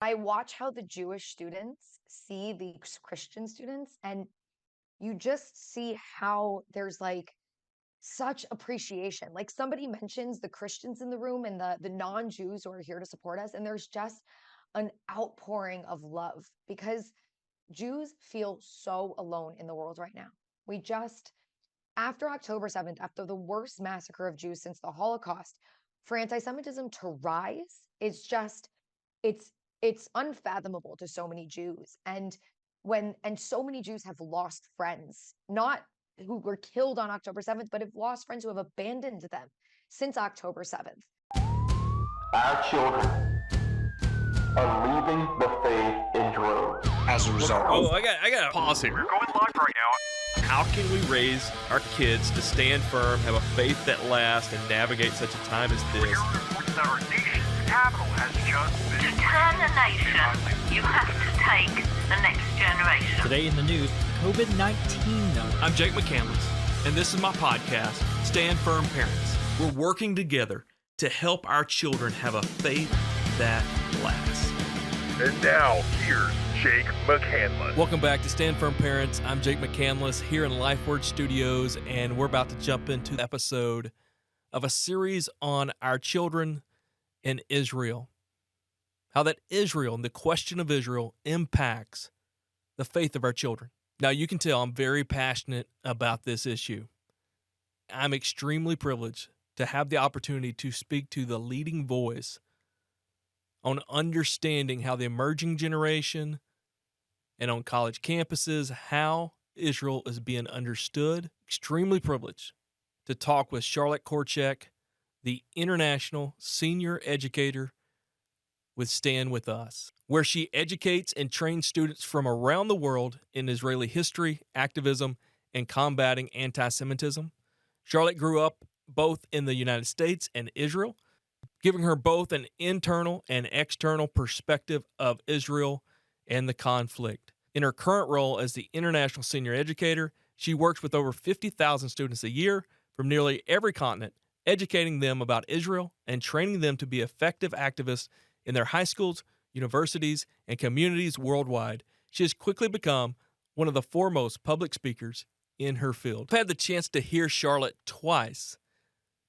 I watch how the Jewish students see the Christian students, and you just see how there's like such appreciation. Like somebody mentions the Christians in the room and the non-Jews who are here to support us, and there's just an outpouring of love because Jews feel so alone in the world right now. We just, after October 7th, after the worst massacre of Jews since the Holocaust, for anti-Semitism to rise is just, it's it's unfathomable to so many Jews. And so many Jews have lost friends, not who were killed on October 7th, but have lost friends who have abandoned them since October 7th. Our children are leaving the faith in droves. As a result. Oh, I got to pause here. We're going live right now. How can we raise our kids to stand firm, have a faith that lasts, and navigate such a time as this? We're reporting that our nation's capital has just been... To turn the nation, you have to take the next generation. Today in the news, COVID-19 number. I'm Jake McCandless, and this is my podcast, Stand Firm Parents. We're working together to help our children have a faith that lasts. And now, here's Jake McCandless. Welcome back to Stand Firm Parents. I'm Jake McCandless here in LifeWord Studios, and we're about to jump into the episode of a series on our children in Israel. How that Israel and the question of Israel impacts the faith of our children. Now, you can tell I'm very passionate about this issue. I'm extremely privileged to have the opportunity to speak to the leading voice on understanding how the emerging generation and on college campuses, how Israel is being understood. Extremely privileged to talk with Charlotte Korchak, the International Senior Educator with Stand With Us, where she educates and trains students from around the world in Israeli history, activism, and combating anti-Semitism. Charlotte grew up both in the United States and Israel, giving her both an internal and external perspective of Israel and the conflict. In her current role as the International Senior Educator, she works with over 50,000 students a year from nearly every continent, educating them about Israel and training them to be effective activists in their high schools, universities, and communities worldwide. She has quickly become one of the foremost public speakers in her field. I've had the chance to hear Charlotte twice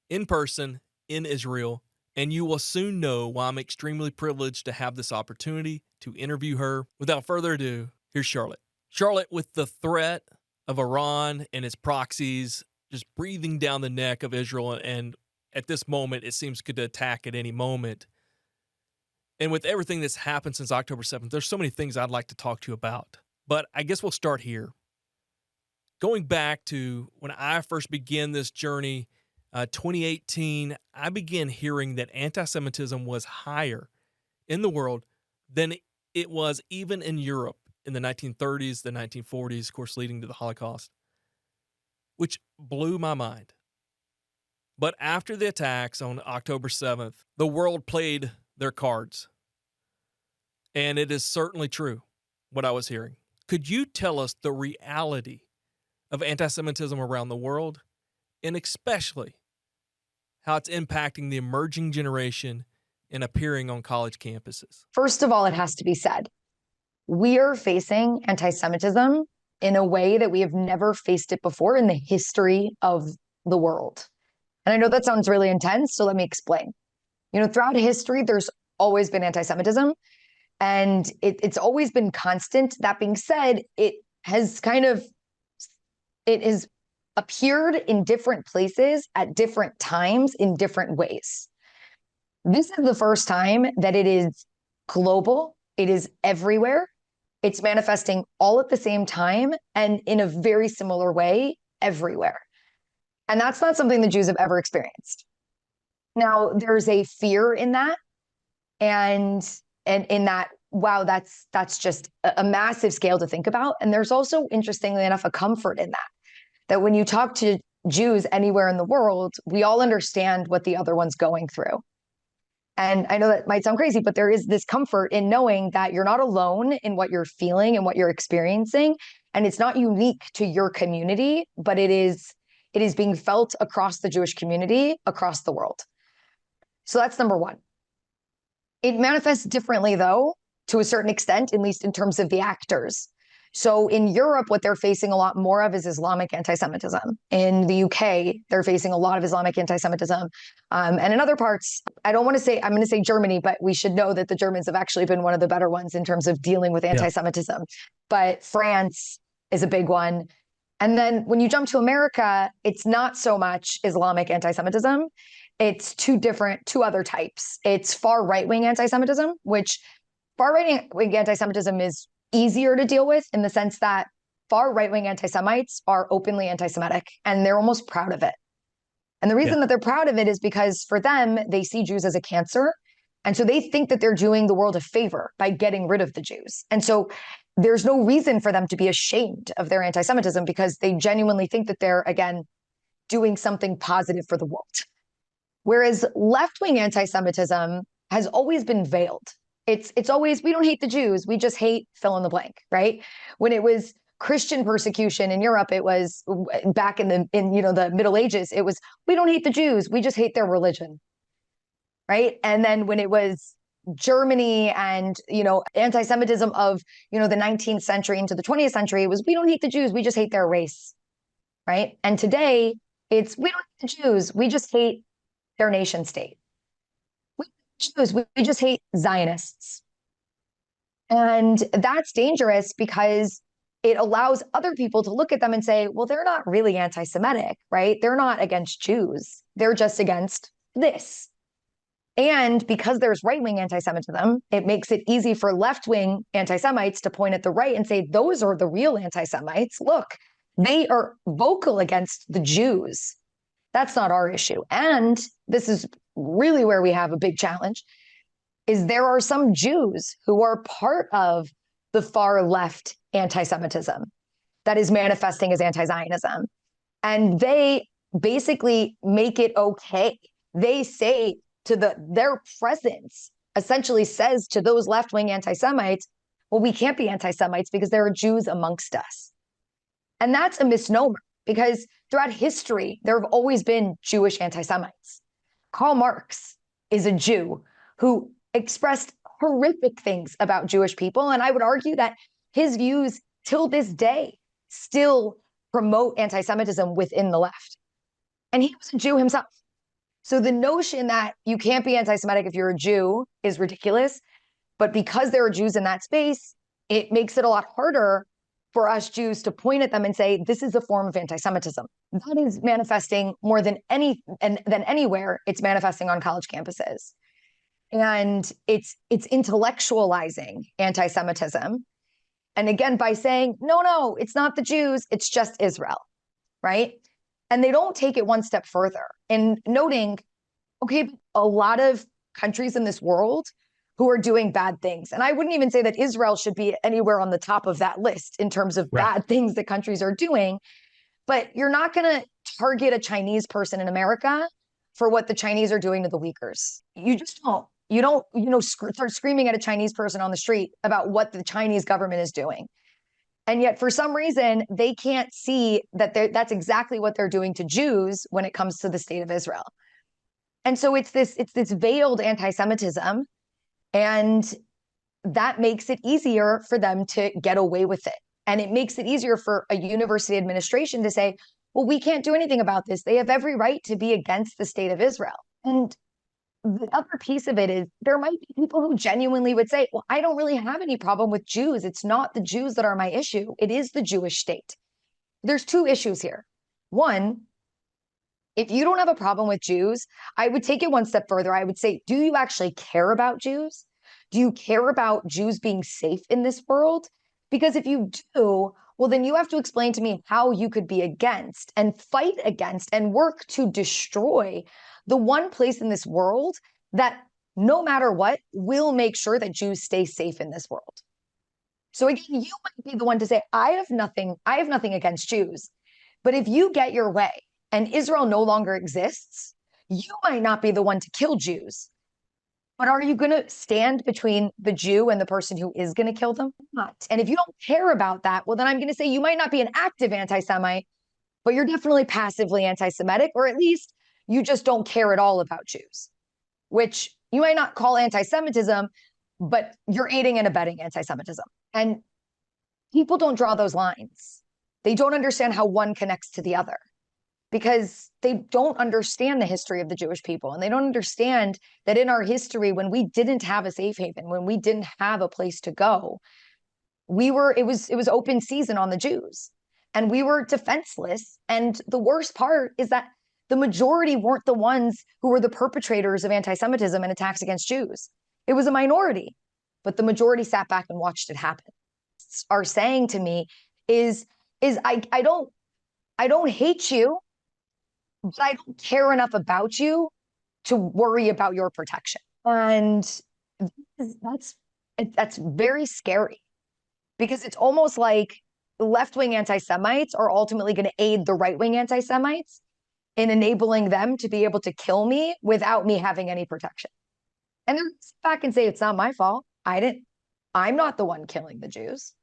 in person in Israel, and you will soon know why I'm extremely privileged to have this opportunity to interview her. Without further ado, here's Charlotte. Charlotte, with the threat of Iran and its proxies just breathing down the neck of Israel, and at this moment, it seems could attack at any moment. And with everything that's happened since October 7th, there's so many things I'd like to talk to you about. But I guess we'll start here. Going back to when I first began this journey, 2018, I began hearing that anti-Semitism was higher in the world than it was even in Europe in the 1930s, the 1940s, of course, leading to the Holocaust, which blew my mind. But after the attacks on October 7th, the world played their cards. And it is certainly true, what I was hearing. Could you tell us the reality of anti-Semitism around the world, and especially how it's impacting the emerging generation and appearing on college campuses? First of all, it has to be said, we are facing anti-Semitism in a way that we have never faced it before in the history of the world. And I know that sounds really intense, so let me explain. Throughout history, there's always been anti-Semitism, and it's always been constant. That being said, it has appeared in different places at different times in different ways. This is the first time that it is global. It is everywhere. It's manifesting all at the same time and in a very similar way everywhere. And that's not something the Jews have ever experienced. Now, there's a fear in that, and in that, wow, that's just a massive scale to think about. And there's also, interestingly enough, a comfort in that when you talk to Jews anywhere in the world, we all understand what the other one's going through. And I know that might sound crazy, but there is this comfort in knowing that you're not alone in what you're feeling and what you're experiencing. And it's not unique to your community, but it is being felt across the Jewish community, across the world. So that's number one. It manifests differently, though, to a certain extent, at least in terms of the actors. So in Europe, what they're facing a lot more of is Islamic anti-Semitism. In the UK, they're facing a lot of Islamic anti-Semitism. And in other parts, I'm going to say Germany, but we should know that the Germans have actually been one of the better ones in terms of dealing with anti-Semitism. Yeah. But France is a big one. And then when you jump to America, it's not so much Islamic anti-Semitism. It's two other types. It's far right-wing anti-Semitism, which far right-wing anti-Semitism is easier to deal with in the sense that far right-wing anti-Semites are openly anti-Semitic and they're almost proud of it. And the reason that they're proud of it is because for them, they see Jews as a cancer. And so they think that they're doing the world a favor by getting rid of the Jews. And so there's no reason for them to be ashamed of their anti-Semitism because they genuinely think that they're, again, doing something positive for the world. Whereas left-wing anti-Semitism has always been veiled. It's always, we don't hate the Jews, we just hate fill in the blank, right? When it was Christian persecution in Europe, it was back in the Middle Ages, it was, we don't hate the Jews, we just hate their religion, right? And then when it was Germany and, anti-Semitism of, the 19th century into the 20th century, it was, we don't hate the Jews, we just hate their race, right? And today it's, we don't hate the Jews, we just hate their nation state. We just hate Zionists. And that's dangerous because it allows other people to look at them and say, well, they're not really anti-Semitic, right? They're not against Jews. They're just against this. And because there's right-wing anti-Semitism, it makes it easy for left-wing anti-Semites to point at the right and say, those are the real anti-Semites. Look, they are vocal against the Jews. That's not our issue. And this is really where we have a big challenge, is there are some Jews who are part of the far left anti-Semitism that is manifesting as anti-Zionism. And they basically make it okay. They say their presence essentially says to those left-wing anti-Semites, well, we can't be anti-Semites because there are Jews amongst us. And that's a misnomer because throughout history, there have always been Jewish anti-Semites. Karl Marx is a Jew who expressed horrific things about Jewish people. And I would argue that his views till this day still promote anti-Semitism within the left. And he was a Jew himself. So the notion that you can't be anti-Semitic if you're a Jew is ridiculous. But because there are Jews in that space, it makes it a lot harder for us Jews to point at them and say, this is a form of anti-Semitism. That is manifesting more than anywhere. It's manifesting on college campuses. And it's intellectualizing anti-Semitism. And again, by saying, no, it's not the Jews, it's just Israel, right? And they don't take it one step further in noting, okay, a lot of countries in this world who are doing bad things. And I wouldn't even say that Israel should be anywhere on the top of that list in terms of bad things that countries are doing. But you're not going to target a Chinese person in America for what the Chinese are doing to the Uyghurs. You just don't. You don't, start screaming at a Chinese person on the street about what the Chinese government is doing. And yet, for some reason, they can't see that that's exactly what they're doing to Jews when it comes to the state of Israel. And so it's this veiled anti-Semitism. And that makes it easier for them to get away with it. And it makes it easier for a university administration to say, well, we can't do anything about this. They have every right to be against the state of Israel. And the other piece of it is there might be people who genuinely would say, well, I don't really have any problem with Jews. It's not the Jews that are my issue. It is the Jewish state. There's two issues here. One, if you don't have a problem with Jews, I would take it one step further. I would say, do you actually care about Jews? Do you care about Jews being safe in this world? Because if you do, well, then you have to explain to me how you could be against and fight against and work to destroy the one place in this world that no matter what will make sure that Jews stay safe in this world. So again, you might be the one to say, I have nothing against Jews. But if you get your way and Israel no longer exists, you might not be the one to kill Jews. But are you going to stand between the Jew and the person who is going to kill them? Not. And if you don't care about that, well, then I'm going to say you might not be an active anti-Semite, but you're definitely passively anti-Semitic, or at least you just don't care at all about Jews, which you might not call anti-Semitism, but you're aiding and abetting anti-Semitism. And people don't draw those lines. They don't understand how one connects to the other because they don't understand the history of the Jewish people. And they don't understand that in our history, when we didn't have a safe haven, when we didn't have a place to go, it was open season on the Jews and we were defenseless. And the worst part is that the majority weren't the ones who were the perpetrators of anti-Semitism and attacks against Jews. It was a minority, but the majority sat back and watched it happen. Are saying to me is I don't hate you, but I don't care enough about you to worry about your protection. And that's very scary because it's almost like left-wing anti-Semites are ultimately going to aid the right-wing anti-Semites in enabling them to be able to kill me without me having any protection. And they're back and say, it's not my fault. I'm not the one killing the Jews.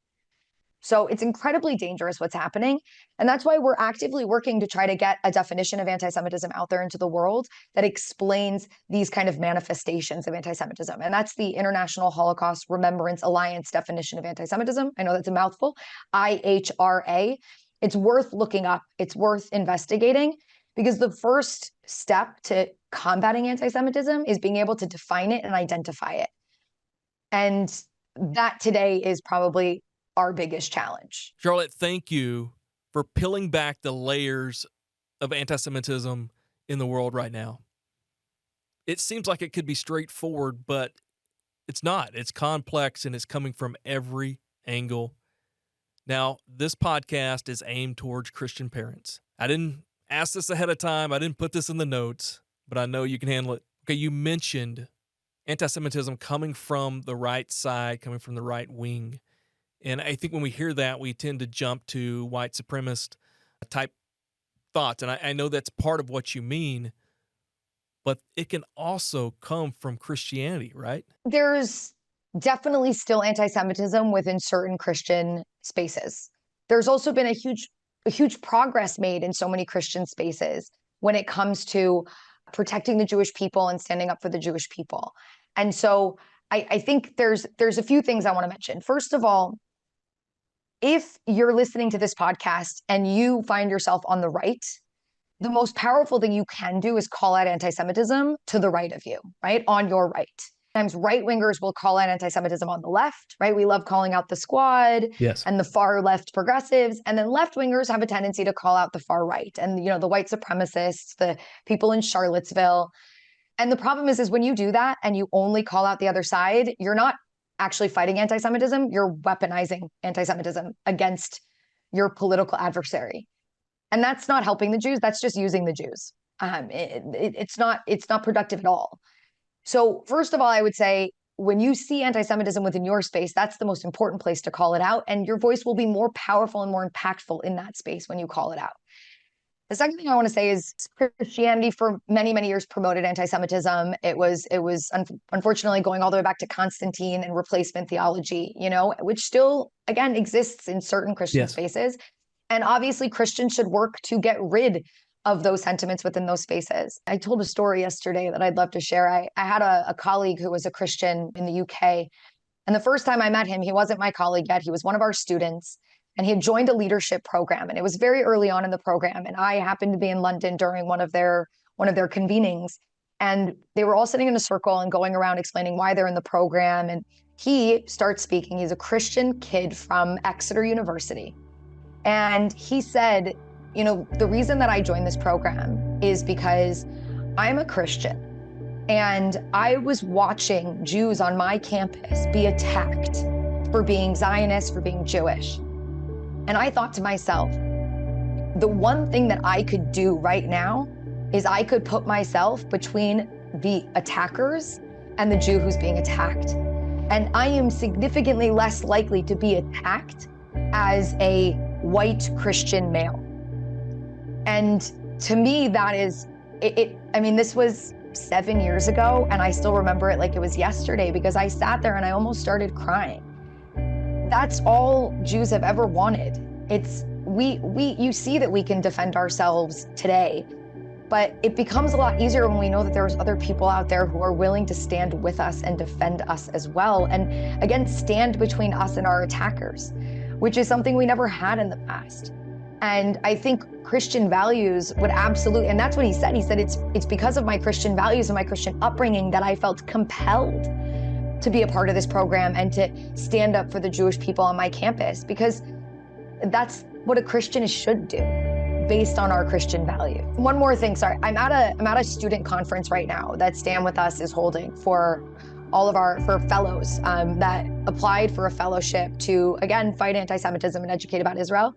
So it's incredibly dangerous what's happening. And that's why we're actively working to try to get a definition of anti-Semitism out there into the world that explains these kind of manifestations of anti-Semitism. And that's the International Holocaust Remembrance Alliance definition of anti-Semitism. I know that's a mouthful, IHRA. It's worth looking up. It's worth investigating because the first step to combating anti-Semitism is being able to define it and identify it. And that today is probably our biggest challenge. Charlotte, thank you for peeling back the layers of anti-Semitism in the world right now. It seems like it could be straightforward, but it's not. It's complex and it's coming from every angle. Now, this podcast is aimed towards Christian parents. I didn't ask this ahead of time. I didn't put this in the notes, but I know you can handle it. Okay, you mentioned anti-Semitism coming from the right side, coming from the right wing. And I think when we hear that, we tend to jump to white supremacist type thoughts. And I know that's part of what you mean, but it can also come from Christianity, right? There's definitely still anti-Semitism within certain Christian spaces. There's also been a huge progress made in so many Christian spaces when it comes to protecting the Jewish people and standing up for the Jewish people. And so I think there's a few things I want to mention. First of all, if you're listening to this podcast and you find yourself on the right, the most powerful thing you can do is call out anti-Semitism to the right of you, right? On your right. Sometimes right-wingers will call out anti-Semitism on the left, right? We love calling out the squad and the far left progressives. And then left-wingers have a tendency to call out the far right and, the white supremacists, the people in Charlottesville. And the problem is when you do that and you only call out the other side, you're not actually fighting anti-Semitism, you're weaponizing anti-Semitism against your political adversary. And that's not helping the Jews, that's just using the Jews. It's not productive at all. So first of all, I would say when you see anti-Semitism within your space, that's the most important place to call it out. And your voice will be more powerful and more impactful in that space when you call it out. The second thing I want to say is Christianity for many, many years promoted anti-Semitism. It was unfortunately going all the way back to Constantine and replacement theology, which still, again, exists in certain Christian spaces. And obviously Christians should work to get rid of those sentiments within those spaces. I told a story yesterday that I'd love to share. I had a colleague who was a Christian in the UK. And the first time I met him, he wasn't my colleague yet. He was one of our students. And he had joined a leadership program, and it was very early on in the program. And I happened to be in London during one of their convenings, and they were all sitting in a circle and going around explaining why they're in the program. And he starts speaking. He's a Christian kid from Exeter University, and he said, the reason that I joined this program is because I'm a Christian, and I was watching Jews on my campus be attacked for being Zionist, for being Jewish. And I thought to myself, the one thing that I could do right now is I could put myself between the attackers and the Jew who's being attacked. And I am significantly less likely to be attacked as a white Christian male. And to me, that is, this was 7 years ago, and I still remember it like it was yesterday because I sat there and I almost started crying. That's all Jews have ever wanted. You see that we can defend ourselves today But it becomes a lot easier when we know that there's other people out there who are willing to stand with us and defend us as well. And again, stand between us and our attackers, which is something we never had in the past. And I think Christian values would absolutely, and that's what he said. He said, it's because of my Christian values and my Christian upbringing that I felt compelled to be a part of this program and to stand up for the Jewish people on my campus, because that's what a Christian should do, based on our Christian value. One more thing, sorry. I'm at a student conference right now that Stand With Us is holding for all of for fellows that applied for a fellowship to, again, fight anti-Semitism and educate about Israel.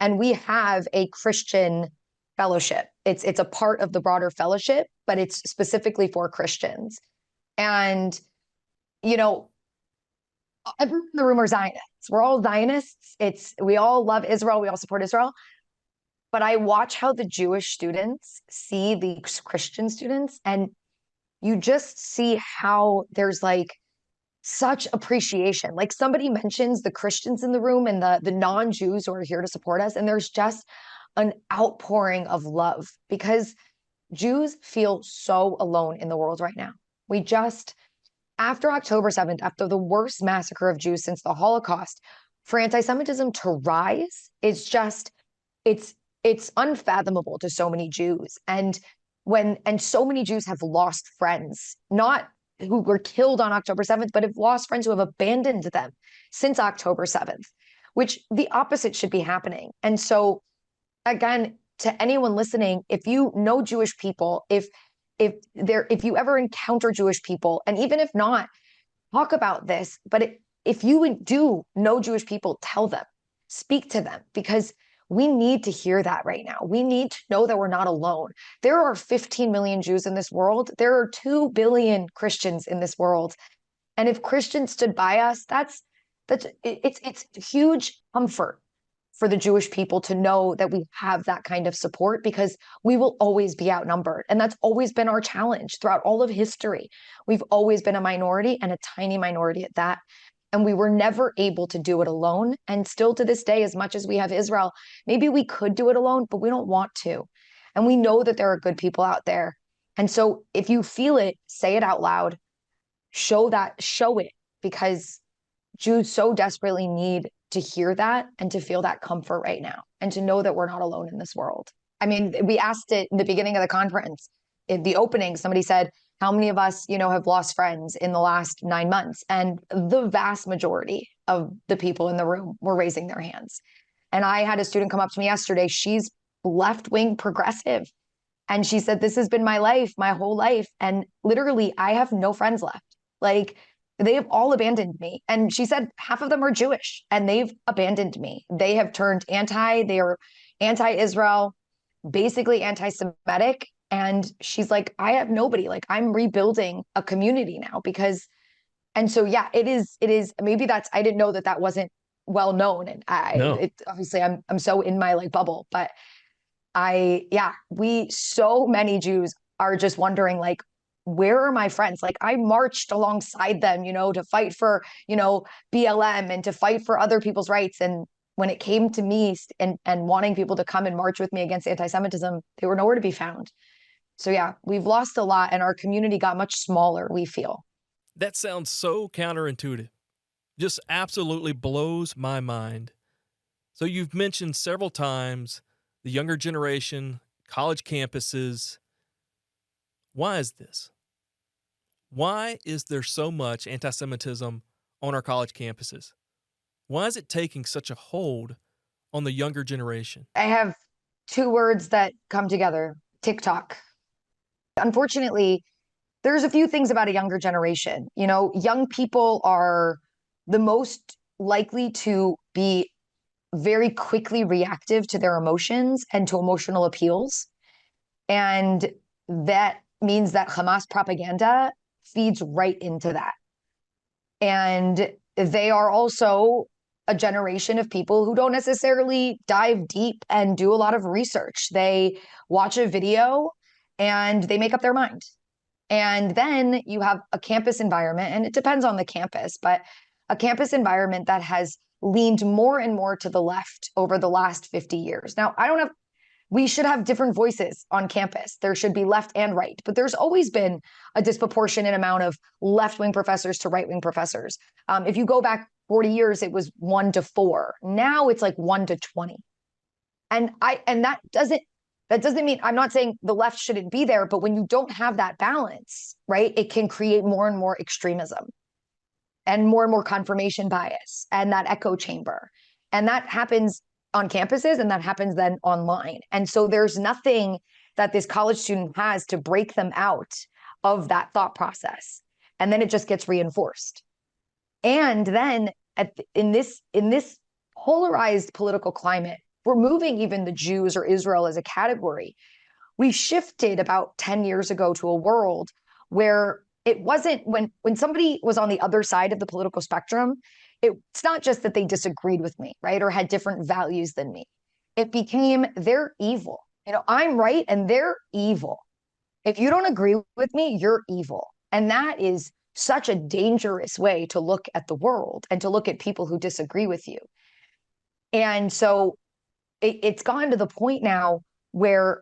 And we have a Christian fellowship. It's a part of the broader fellowship, but it's specifically for Christians. And, you know, everyone in the room are Zionists. We're all Zionists. We all love Israel. We all support Israel. But I watch how the Jewish students see these Christian students, and you just see how there's like such appreciation. Like somebody mentions the Christians in the room and the non-Jews who are here to support us, and there's just an outpouring of love, because Jews feel so alone in the world right now. We just, after October 7th, after the worst massacre of Jews since the Holocaust, for anti-Semitism to rise, it's unfathomable to so many Jews. And so many Jews have lost friends, not who were killed on October 7th, but have lost friends who have abandoned them since October 7th, which the opposite should be happening. And so, again, to anyone listening, if you know Jewish people, if you ever encounter Jewish people, and even if not, talk about this. But if you do know Jewish people, tell them, speak to them, because we need to hear that right now. We need to know that we're not alone. There are 15 million Jews in this world. There are 2 billion Christians in this world. And if Christians stood by us, it's huge comfort for the Jewish people to know that we have that kind of support, because we will always be outnumbered. And that's always been our challenge throughout all of history. We've always been a minority, and a tiny minority at that. And we were never able to do it alone. And still to this day, as much as we have Israel, maybe we could do it alone, but we don't want to. And we know that there are good people out there. And so if you feel it, say it out loud, show it, because Jews so desperately need to hear that and to feel that comfort right now, and to know that we're not alone in this world. I mean, we asked it in the beginning of the conference, in the opening, somebody said, how many of us, have lost friends in the last 9 months? And the vast majority of the people in the room were raising their hands. And I had a student come up to me yesterday. She's left-wing progressive. And she said, this has been my life, my whole life. And literally, I have no friends left. Like, they have all abandoned me. And she said half of them are Jewish, and they've abandoned me. They have turned they are anti-Israel, basically anti-Semitic. And she's like, I have nobody. Like, I'm rebuilding a community now and so, yeah, it is, maybe I didn't know that wasn't well known. And obviously I'm so in my bubble, but so many Jews are just wondering, like, where are my friends? Like, I marched alongside them, to fight for, BLM and to fight for other people's rights. And when it came to me and wanting people to come and march with me against anti-Semitism, they were nowhere to be found. So yeah, we've lost a lot, and our community got much smaller, we feel. That sounds so counterintuitive. Just absolutely blows my mind. So you've mentioned several times the younger generation, college campuses. Why is this? Why is there so much anti-Semitism on our college campuses? Why is it taking such a hold on the younger generation? I have 2 words that come together: TikTok. Unfortunately, there's a few things about a younger generation. Young people are the most likely to be very quickly reactive to their emotions and to emotional appeals. And that means that Hamas propaganda feeds right into that. And they are also a generation of people who don't necessarily dive deep and do a lot of research. They watch a video and they make up their mind. And then you have a campus environment, and it depends on the campus, but a campus environment that has leaned more and more to the left over the last 50 years. Now, I don't have We should have different voices on campus. There should be left and right, but there's always been a disproportionate amount of left-wing professors to right-wing professors. If you go back 40 years, it was 1 to 4. Now it's like 1 to 20. And that doesn't mean, I'm not saying the left shouldn't be there, but when you don't have that balance, right, it can create more and more extremism and more confirmation bias and that echo chamber. And that happens on campuses and that happens then online. And so there's nothing that this college student has to break them out of that thought process. And then it just gets reinforced. And then in this polarized political climate, removing even the Jews or Israel as a category, we shifted about 10 years ago to a world where it wasn't, when somebody was on the other side of the political spectrum, it's not just that they disagreed with me, right, or had different values than me. It became they're evil. I'm right and they're evil. If you don't agree with me, you're evil. And that is such a dangerous way to look at the world and to look at people who disagree with you. And so it's gotten to the point now where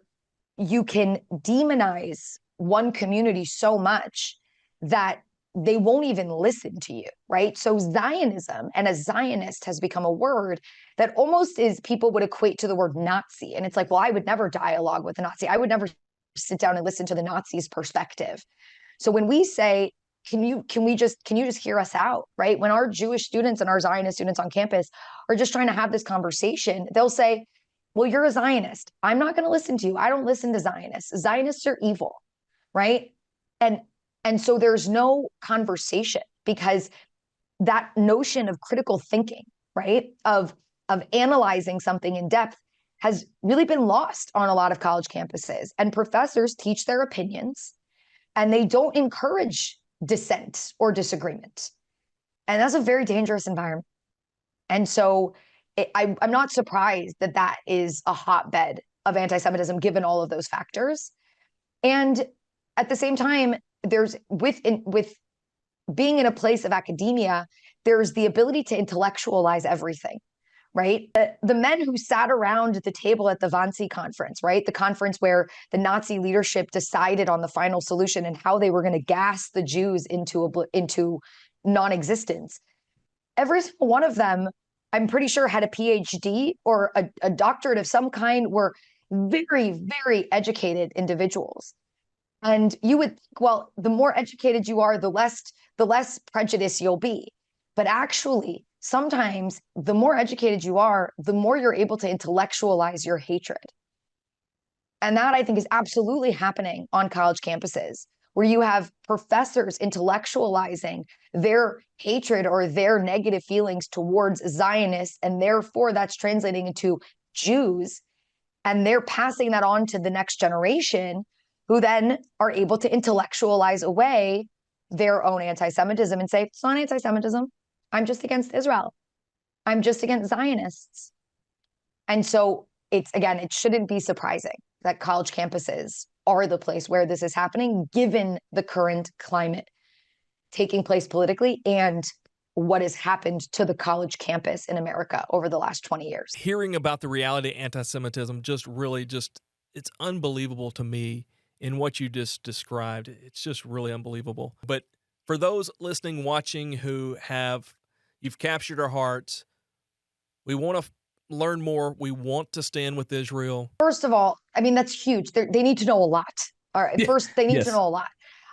you can demonize one community so much that they won't even listen to you, right? So Zionism and a Zionist has become a word that almost is, people would equate to the word Nazi. And it's like, well, I would never dialogue with a Nazi. I would never sit down and listen to the Nazis' perspective. So when we say, can you just hear us out, right? When our Jewish students and our Zionist students on campus are just trying to have this conversation, they'll say, well, you're a Zionist. I'm not going to listen to you. I don't listen to Zionists. Zionists are evil, right? And so there's no conversation, because that notion of critical thinking, right, of analyzing something in depth has really been lost on a lot of college campuses. And professors teach their opinions and they don't encourage dissent or disagreement. And that's a very dangerous environment. And so I'm not surprised that that is a hotbed of anti-Semitism, given all of those factors. And at the same time, there's with being in a place of academia, there's the ability to intellectualize everything, right? The men who sat around the table at the Wannsee conference, right? The conference where the Nazi leadership decided on the final solution and how they were going to gas the Jews into non-existence. Every single one of them, I'm pretty sure, had a PhD or a doctorate of some kind, were very, very educated individuals. And you would, well, the more educated you are, the less prejudiced you'll be. But actually, sometimes the more educated you are, the more you're able to intellectualize your hatred. And that, I think, is absolutely happening on college campuses, where you have professors intellectualizing their hatred or their negative feelings towards Zionists, and therefore that's translating into Jews, and they're passing that on to the next generation, who then are able to intellectualize away their own anti-Semitism and say, it's not anti-Semitism. I'm just against Israel. I'm just against Zionists. And so it shouldn't be surprising that college campuses are the place where this is happening, given the current climate taking place politically and what has happened to the college campus in America over the last 20 years. Hearing about the reality of anti-Semitism it's unbelievable to me in what you just described. It's just really unbelievable. But for those listening, watching, you've captured our hearts. We want to learn more. We want to stand with Israel. First of all, I mean, that's huge. They need to know a lot. All right. First, they need to know a lot.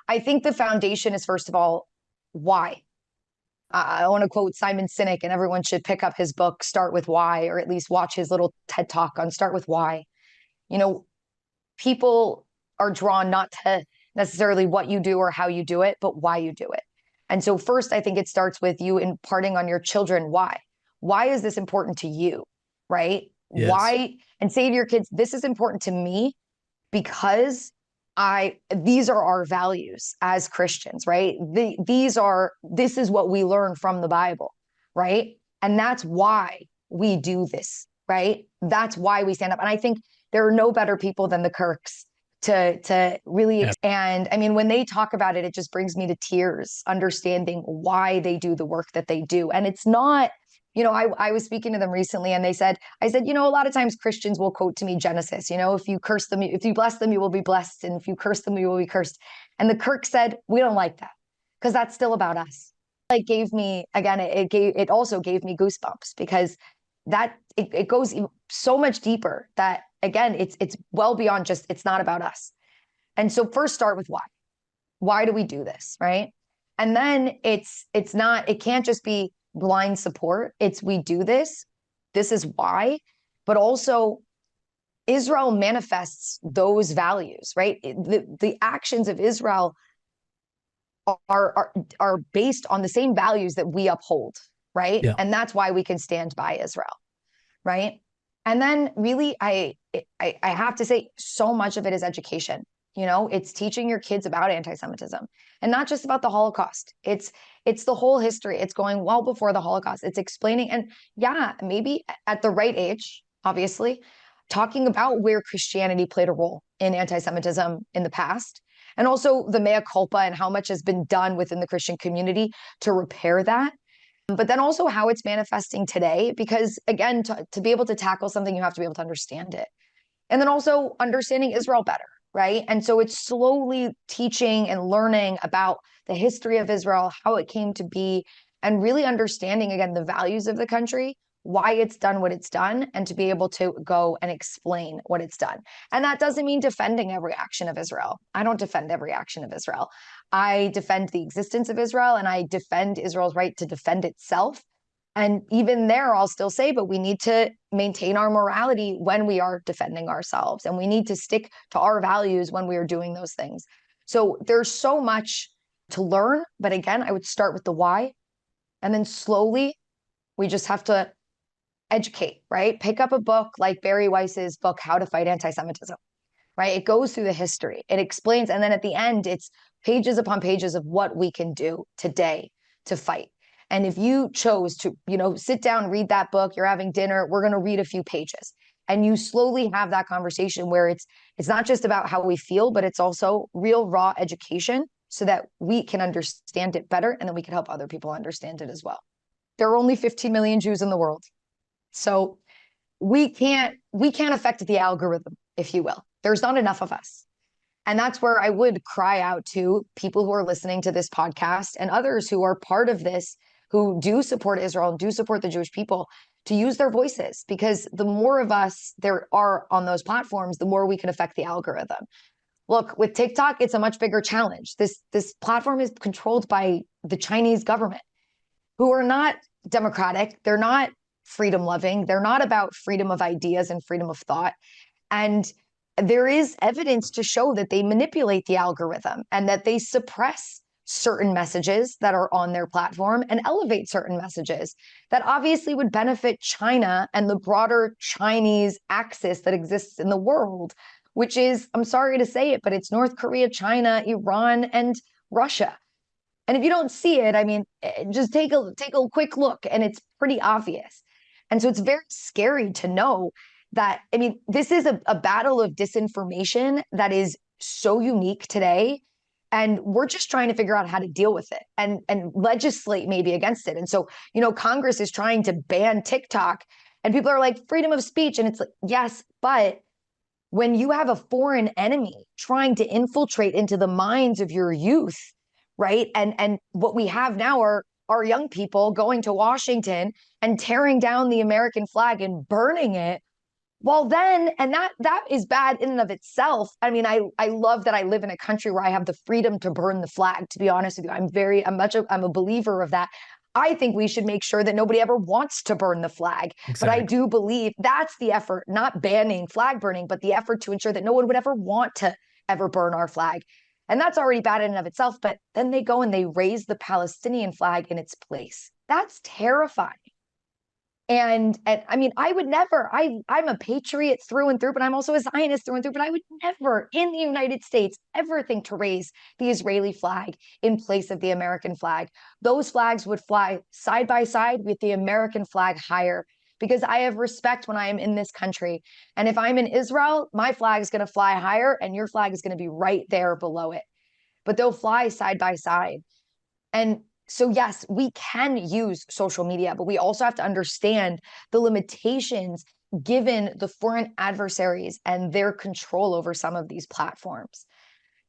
I think the foundation is, first of all, why? I want to quote Simon Sinek, and everyone should pick up his book, Start With Why, or at least watch his little TED Talk on Start With Why. People are drawn not to necessarily what you do or how you do it, but why you do it. And so first, I think it starts with you imparting on your children why. Why is this important to you, right? Yes. Why? And say to your kids, this is important to me because these are our values as Christians, right? This is what we learn from the Bible, right? And that's why we do this, right? That's why we stand up. And I think there are no better people than the Kirks to really, and I mean, when they talk about it, it just brings me to tears, understanding why they do the work that they do. And it's not I was speaking to them recently and I said, a lot of times Christians will quote to me Genesis, if you curse them, if you bless them, you will be blessed. And if you curse them, you will be cursed. And the Kirk said, we don't like that because that's still about us. Like gave me, again, it also gave me goosebumps because it goes so much deeper that, again, it's well beyond just, it's not about us. And so first start with why. Why do we do this, right? And then it can't just be blind support. It's we do this is why, but also Israel manifests those values, right? The actions of Israel are based on the same values that we uphold, right? Yeah. And that's why we can stand by Israel, right? And then really, I have to say, so much of it is education. It's teaching your kids about anti-Semitism and not just about the Holocaust. It's the whole history. It's going well before the Holocaust. It's explaining, and yeah, maybe at the right age, obviously, talking about where Christianity played a role in anti-Semitism in the past, and also the mea culpa and how much has been done within the Christian community to repair that. But then also how it's manifesting today, because again, to be able to tackle something, you have to be able to understand it. And then also understanding Israel better, right? And so it's slowly teaching and learning about the history of Israel, how it came to be, and really understanding, again, the values of the country, why it's done what it's done, and to be able to go and explain what it's done. And that doesn't mean defending every action of Israel. I don't defend every action of Israel. I defend the existence of Israel, and I defend Israel's right to defend itself. And even there, I'll still say, but we need to maintain our morality when we are defending ourselves. And we need to stick to our values when we are doing those things. So there's so much to learn. But again, I would start with the why. And then slowly, we just have to educate, right? Pick up a book like Barry Weiss's book, How to Fight Anti-Semitism, right? It goes through the history. It explains. And then at the end, it's pages upon pages of what we can do today to fight. And if you chose to, sit down, read that book, you're having dinner, we're going to read a few pages. And you slowly have that conversation where it's not just about how we feel, but it's also real raw education so that we can understand it better and then we can help other people understand it as well. There are only 15 million Jews in the world. So we can't affect the algorithm, if you will. There's not enough of us. And that's where I would cry out to people who are listening to this podcast and others who are part of this, who do support Israel and do support the Jewish people, to use their voices, because the more of us there are on those platforms, the more we can affect the algorithm. Look, with TikTok, it's a much bigger challenge. This platform is controlled by the Chinese government, who are not democratic. They're not freedom loving. They're not about freedom of ideas and freedom of thought. And there is evidence to show that they manipulate the algorithm and that they suppress certain messages that are on their platform and elevate certain messages that obviously would benefit China and the broader Chinese axis that exists in the world, which is, I'm sorry to say it, but it's North Korea, China, Iran, and Russia. And if you don't see it, I mean, just take a quick look and it's pretty obvious. And so it's very scary to know that, I mean, this is a battle of disinformation that is so unique today. And we're just trying to figure out how to deal with it and legislate maybe against it. And so, Congress is trying to ban TikTok and people are like, freedom of speech. And it's like, yes, but when you have a foreign enemy trying to infiltrate into the minds of your youth, right? And what we have now are young people going to Washington and tearing down the American flag and burning it. Well, then, and that is bad in and of itself. I mean, I love that I live in a country where I have the freedom to burn the flag, to be honest with you. I'm a believer of that. I think we should make sure that nobody ever wants to burn the flag. Exactly. But I do believe that's the effort, not banning flag burning, but the effort to ensure that no one would ever want to ever burn our flag. And that's already bad in and of itself. But then they go and they raise the Palestinian flag in its place. That's terrifying. And I mean, I would never, I'm a patriot through and through, but I'm also a Zionist through and through, but I would never in the United States ever think to raise the Israeli flag in place of the American flag. Those flags would fly side by side with the American flag higher, because I have respect when I am in this country. And if I'm in Israel, my flag is going to fly higher and your flag is going to be right there below it. But they'll fly side by side. And So yes, we can use social media, but we also have to understand the limitations given the foreign adversaries and their control over some of these platforms.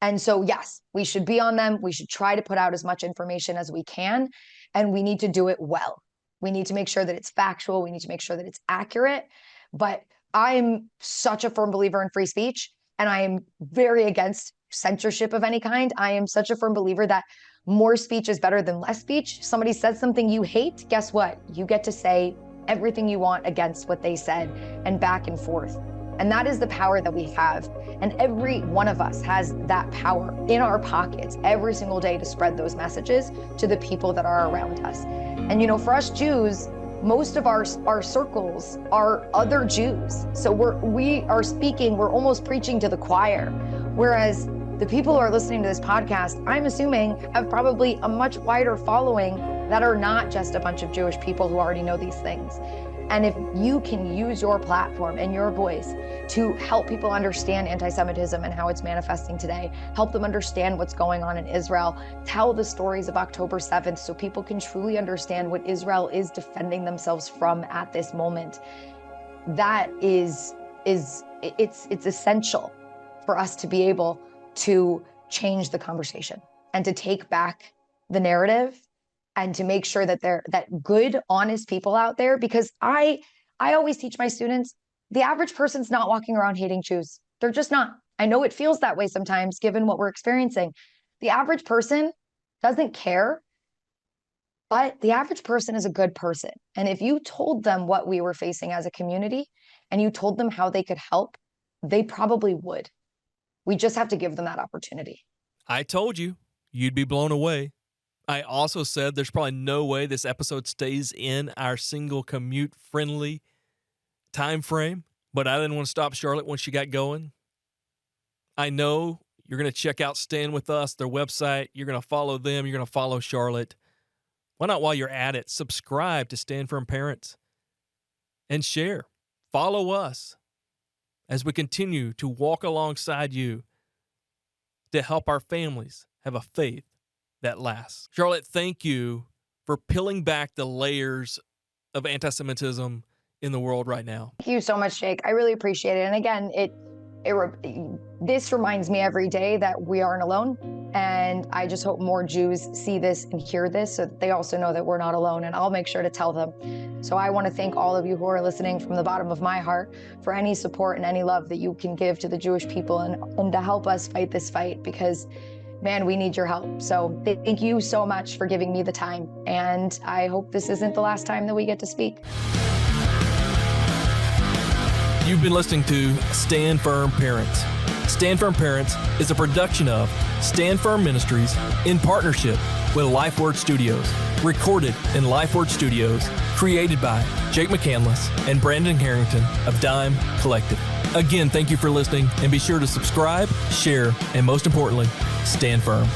And so, yes, we should be on them. We should try to put out as much information as we can, and we need to do it well. We need to make sure that it's factual. We need to make sure that it's accurate. But I'm such a firm believer in free speech, and I am very against censorship of any kind. I am such a firm believer that more speech is better than less speech. Somebody says something you hate, guess what? You get to say everything you want against what they said, and back and forth. And that is the power that we have. And every one of us has that power in our pockets every single day to spread those messages to the people that are around us. And, you know, for us Jews, most of our circles are other Jews. So we are speaking, we're almost preaching to the choir. Whereas the people who are listening to this podcast, I'm assuming, have probably a much wider following that are not just a bunch of Jewish people who already know these things. And if you can use your platform and your voice to help people understand anti-Semitism and how it's manifesting today, help them understand what's going on in Israel, tell the stories of October 7th so people can truly understand what Israel is defending themselves from at this moment, that it's essential for us to be able to change the conversation and to take back the narrative and to make sure that that good, honest people out there, because I always teach my students, the average person's not walking around hating Jews. They're just not. I know it feels that way sometimes given what we're experiencing. The average person doesn't care, but the average person is a good person. And if you told them what we were facing as a community and you told them how they could help, they probably would. We just have to give them that opportunity. I told you, you'd be blown away. I also said there's probably no way this episode stays in our single commute friendly time frame, but I didn't want to stop Charlotte when she got going. I know you're going to check out Stand With Us, their website. You're going to follow them. You're going to follow Charlotte. Why not, while you're at it, subscribe to Stand Firm Parents and share. Follow us as we continue to walk alongside you to help our families have a faith that lasts. Charlotte, thank you for peeling back the layers of anti-Semitism in the world right now. Thank you so much, Jake. I really appreciate it. And again, this reminds me every day that we aren't alone. And I just hope more Jews see this and hear this so that they also know that we're not alone. And I'll make sure to tell them. So I want to thank all of you who are listening from the bottom of my heart for any support and any love that you can give to the Jewish people and to help us fight this fight, because man, we need your help. So thank you so much for giving me the time. And I hope this isn't the last time that we get to speak. You've been listening to Stand Firm Parents. Stand Firm Parents is a production of Stand Firm Ministries in partnership with LifeWord Studios, recorded in LifeWord Studios, created by Jake McCandless and Brandon Harrington of Dime Collective. Again, thank you for listening, and be sure to subscribe, share, and most importantly, stand firm.